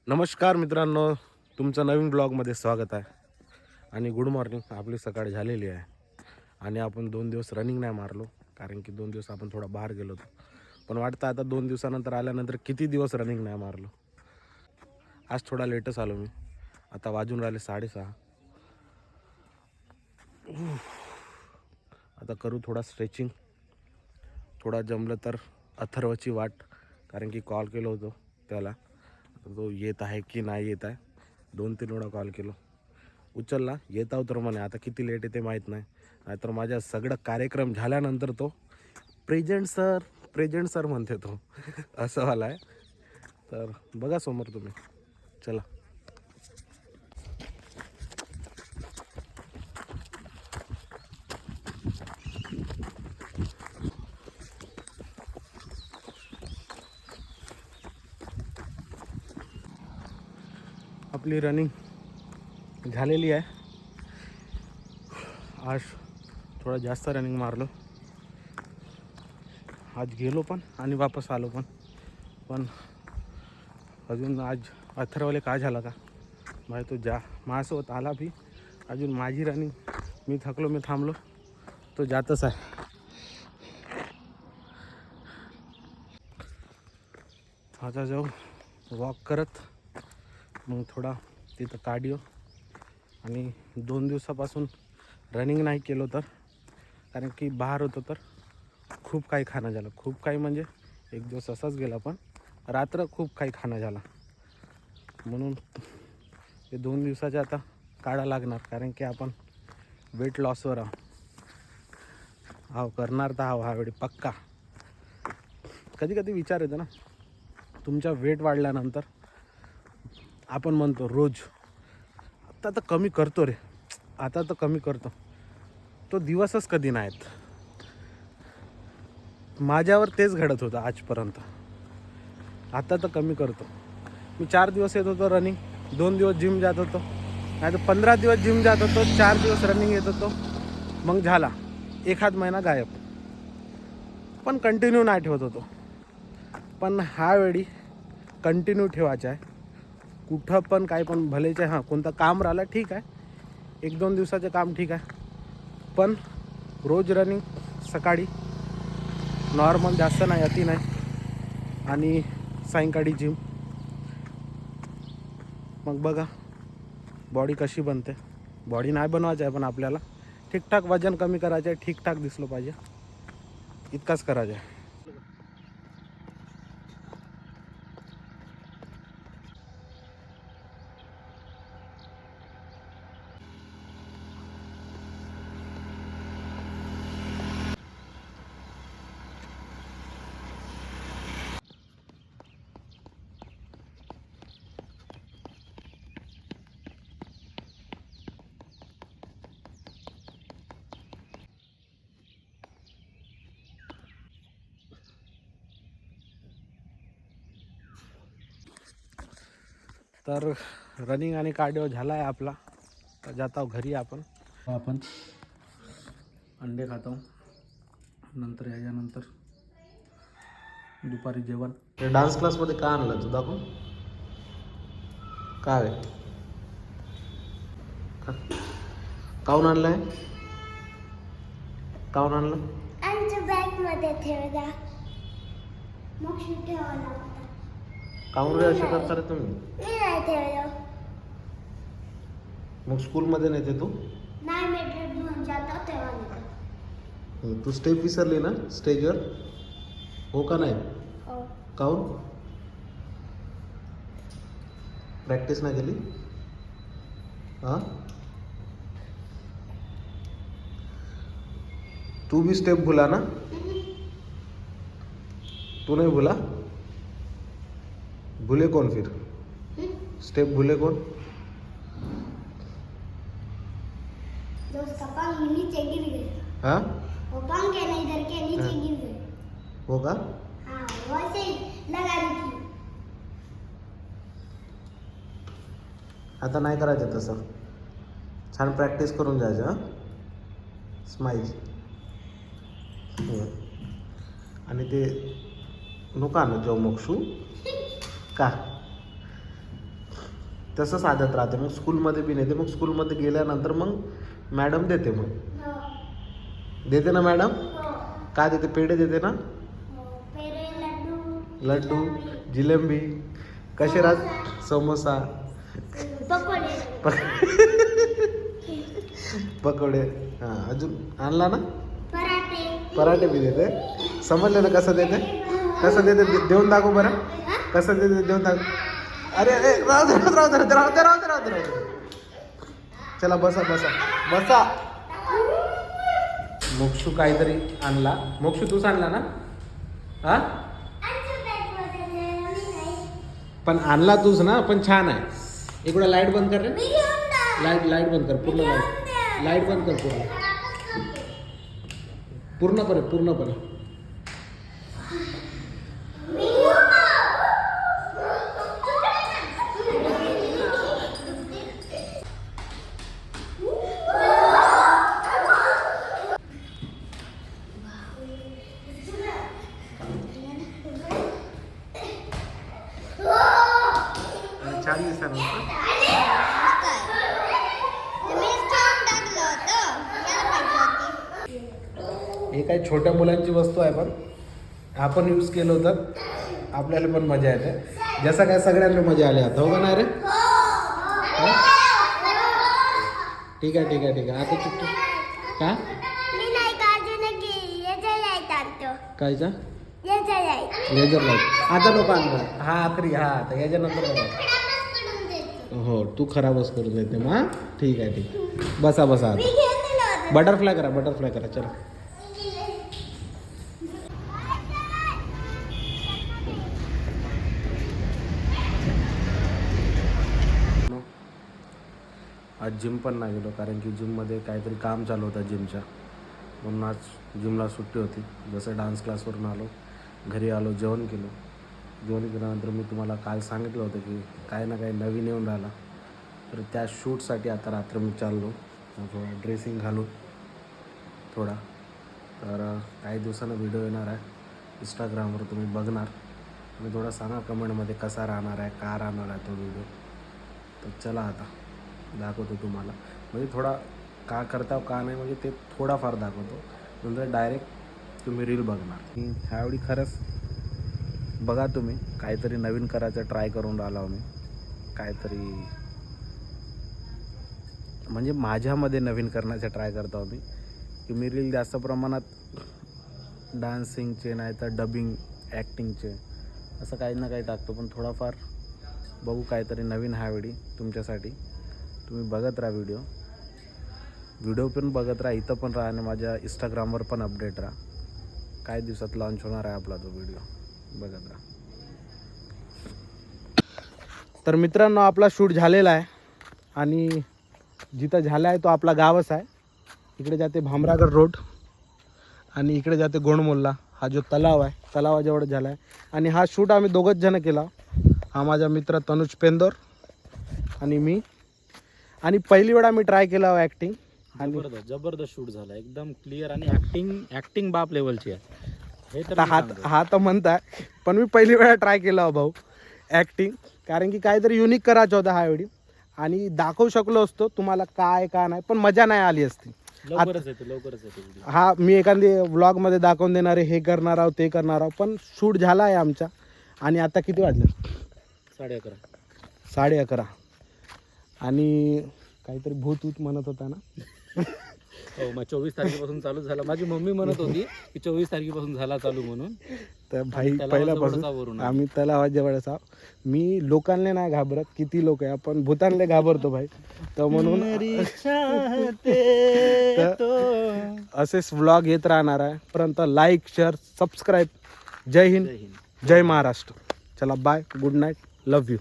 नमस्कार मित्रांनो, तुमचं नवीन ब्लॉगमध्ये स्वागत आहे. आणि गुड मॉर्निंग. आपली सकाळ झालेली आहे आणि आपण 2 दिवस रनिंग नाही मारलो, कारण की 2 दिवस आपण थोडा बाहेर गेलो होतो. पण वाटतं आता 2 दिवसानंतर आल्यानंतर किती दिवस रनिंग नाही मारलो. आज थोडा लेटच आलो मी. आता वाजून राहिले 6:30. आता करू थोडा स्ट्रेचिंग, थोडा जमलं तर अथर्वची वाट, कारण की कॉल केलं होतं त्याला. तो येत आहे की नाही येत आहे, 2-3 वेळा कॉल केलो. उचलला, येत आहो तर म्हणे. आता किती लेट येते माहीत नाही. नाहीतर माझ्या सगळं कार्यक्रम झाल्यानंतर तो प्रेझेंट सर म्हणते तो असं वाला आहे. तर बघा समोर तुम्ही. चला. आपली रनिंग झालेली आहे. आज थोडा जास्त रनिंग मारलो. आज गेलो पण आणि वापस आलो पण. पण अजून आज अथर्वले काय झालं का भाई, तो माझ्यासोबत आला बी. अजून माझी रनिंग, मी थकलो, मी थांबलो, तो जातच आहे. आता जाऊ वॉक करत, मग थोडा तिथं कार्डिओ. आणि 2 दिवसापासून रनिंग नाही केलं तर, कारण की बाहेर होतो तर खूप काही खाणं झालं. खूप काही म्हणजे एक दिवस असाच गेला, पण रात्र खूप काही खाणं झाला. म्हणून ते 2 दिवसाचे आता काढा लागणार, कारण की आपण वेट लॉसवर आहो करणार तर आहो ह्यावेळी पक्का. कधी कधी विचार येतो ना, तुमच्या वेट वाढल्यानंतर आपण म्हणतो रोज आता तर कमी करतो रे, आता तर कमी करतो. तो दिवसच कधी नाहीत. माझ्यावर तेच घडत होतं आजपर्यंत. आता तर कमी करतो. मी 4 दिवस येत होतो रनिंग, 2 दिवस जिम जात होतो, नाही तर 15 दिवस जिम जात होतो, 4 दिवस रनिंग येत होतो. मग झाला एखाद महिना गायब. पण कंटिन्यू नाही ठेवत होतो. पण ह्यावेळी कंटिन्यू ठेवायचं आहे. कुठं पण काही पण भलेचे. हां, कोणतं काम राहिलं ठीक आहे, 1-2 दिवसाचं काम ठीक आहे, पण रोज रनिंग सकाळी नॉर्मल, जास्त नाही, अति नाही, आणि सायंकाळी जिम. मग बघा बॉडी कशी बनते. बॉडी नाही बनवायचं आहे, पण आपल्याला ठीकठाक वजन कमी करायचं आहे, ठीकठाक दिसलं पाहिजे, इतकाच करायचं आहे. तर रनिंग आणि कार्डिओ झाला आहे आपला. तर जात आहो घरी. आपण अंडे खातो, नंतर याच्यानंतर दुपारी जेवण. डान्स क्लासमध्ये का आणलं तू, दाखव. काय काऊन आणलंय, काऊन आणलं? आमच्या बॅगमध्ये ठेवला, मग ठेवायला लागतं. काऊन रे असे करता रे तुम्ही? मी नाही ठेवलं. मग स्कूलमध्ये नेते तू? नाही, मी ड्रेस घेऊन जातो तेव्हा नेतो. तू स्टेप विसरली ना स्टेजवर, हो का नाही? हो. काऊन? प्रॅक्टिस नाही केली? हां, तू भी स्टेप भूला ना? तू नहीं भूला? भूले कौन फिर? स्टेप भूले कौन? दोस्त पंख नीचे गिर गए. हाँ, वो पंख है ना इधर के नीचे गिर गए. हो का? हाँ, वैसे ही लगा रही थी. आता नाही करायचं तसं. छान प्रॅक्टिस करून जायचं. हां, स्माइल. आणि ते नको आणत जाऊ मग शू का. तसंच आदत राहते. मग स्कूलमध्ये बी नेते. मग स्कूलमध्ये गेल्यानंतर मग मॅडम देते. मग देते ना मॅडम? काय देते? पेढे देते ना? लड्डू, जिलेबी, कसे राहत? समोसा, पकोडे. हां, अजून आणला ना? पराठे बी देते. समजलं ना कसं देते? कसं देते देऊन दाखव बरं. कसं देते देऊन दाखव. अरे अरे राहू दे. चला बसा बसा बसा. मोक्षू काहीतरी आणला. मोक्षू तूच आणला ना? हा, पण आणला तूच ना, पण छान आहे. इकडे लाईट बंद कर रे. लाईट बंद कर पूर्ण. लाईट बंद कर पूर्णपणे. छान दिसतात. हे काही छोट्या मुलांची वस्तू आहे, पण आपण यूज केलं होतं. आपल्याला पण मजा येते. जसं काय सगळ्यांना मजा आली आता. हो का नाही रे? ठीक आहे. आता चुप. का कायचा? लेझर लाईट आता नको आणणार. हा आखरी. हा आता याच्यानंतर बघा. हो, तू खराबच करून देते मग. ठीक आहे. बसा आता. बटरफ्लाय करा. चला. आज जिम पण नाही गेलो, कारण की जिममध्ये काहीतरी काम चालू होतं जिमच्या, म्हणून आज जिमला सुट्टी होती. जसं डान्स क्लासवरून आलो, घरी आलो, जेवण केल्यानंतर मी तुम्हाला काल सांगितलं होतं की काही ना काही नवीन येऊन राहिला. तर त्या शूटसाठी आता रात्र मी चाललो. थोडा ड्रेसिंग घालून थोडा. तर काही दिवसानं व्हिडिओ येणार आहे इंस्टाग्रामवर, तुम्ही बघणार. आणि थोडा सांगा कमेंटमध्ये कसा राहणार आहे, का राहणार आहे तो व्हिडिओ. तर चला आता दाखवतो तुम्हाला. म्हणजे थोडा का करता का नाही, म्हणजे ते थोडाफार दाखवतो. नंतर डायरेक्ट तुम्ही रील बघणार. ह्यावेळी खरंच बघा तुम्ही, काहीतरी नवीन करायचं ट्राय करून राहिलो मी. काहीतरी म्हणजे माझ्यामध्ये नवीन करण्याचा ट्राय करतो आम्ही, की मी रील जास्त प्रमाणात डान्सिंगचे नाही तर डबिंग ॲक्टिंगचे असं काही ना काही टाकतो. पण थोडाफार बघू काहीतरी नवीन ह्यावेळी तुमच्यासाठी. तुम्ही बघत राहा व्हिडिओ पण बघत राहा, इथं पण राहा आणि माझ्या इंस्टाग्रामवर पण अपडेट राहा. काही दिवसात लॉन्च होणार आहे आपला तो व्हिडिओ, बघत राहा. तर मित्रांनो, आपला शूट झालेला आहे आणि जिथं झाला आहे तो आपला गावच आहे. इकडे जाते भामरागड रोड आणि इकडे जाते गोंडमोल्ला. हा जो तलाव आहे, तलावाजवळ झाला आहे. आणि हा शूट आम्ही दोघंच जण केला. हा माझा मित्र तनुज पेंदोर आणि मी. आणि पहिली वेळा मी ट्राय केला ॲक्टिंग. आणि जबरदस्त शूट झाला, एकदम क्लिअर. आणि ॲक्टिंग बाप लेवलची आहे हे तर हा तर म्हणताय, पण मी पहिली वेळा ट्राय केला भाऊ ॲक्टिंग. कारण की काहीतरी युनिक करायचं होतं ह्यावेळी आणि दाखवू शकलो असतो तुम्हाला काय का नाही, पण मजा नाही आली असती. लवकरच येते. हा, मी एखादी व्लॉगमध्ये दाखवून देणार आहे, हे करणार आहोत ते करणार आहोत. पण शूट झाला आहे आमचा. आणि आता किती वाजले? 11:30. आणि काहीतरी भूत म्हणत होता ना? हो, मग 24 तारखेपासून चालू झाला. माझी मम्मी म्हणत होती की 24 तारखेपासून झाला चालू म्हणून. तर भाई पहिल्यापासून आम्ही तलावाजवळच आहोत. मी लोकांना नाही घाबरत, किती लोक आहे, आपण भूतांना घाबरतो भाई. तर म्हणून असेच व्लॉग येत राहणार आहे. पर्यंत लाईक, शेअर, सबस्क्राईब. जय हिंद, जय महाराष्ट्र. चला bye, good night, love you.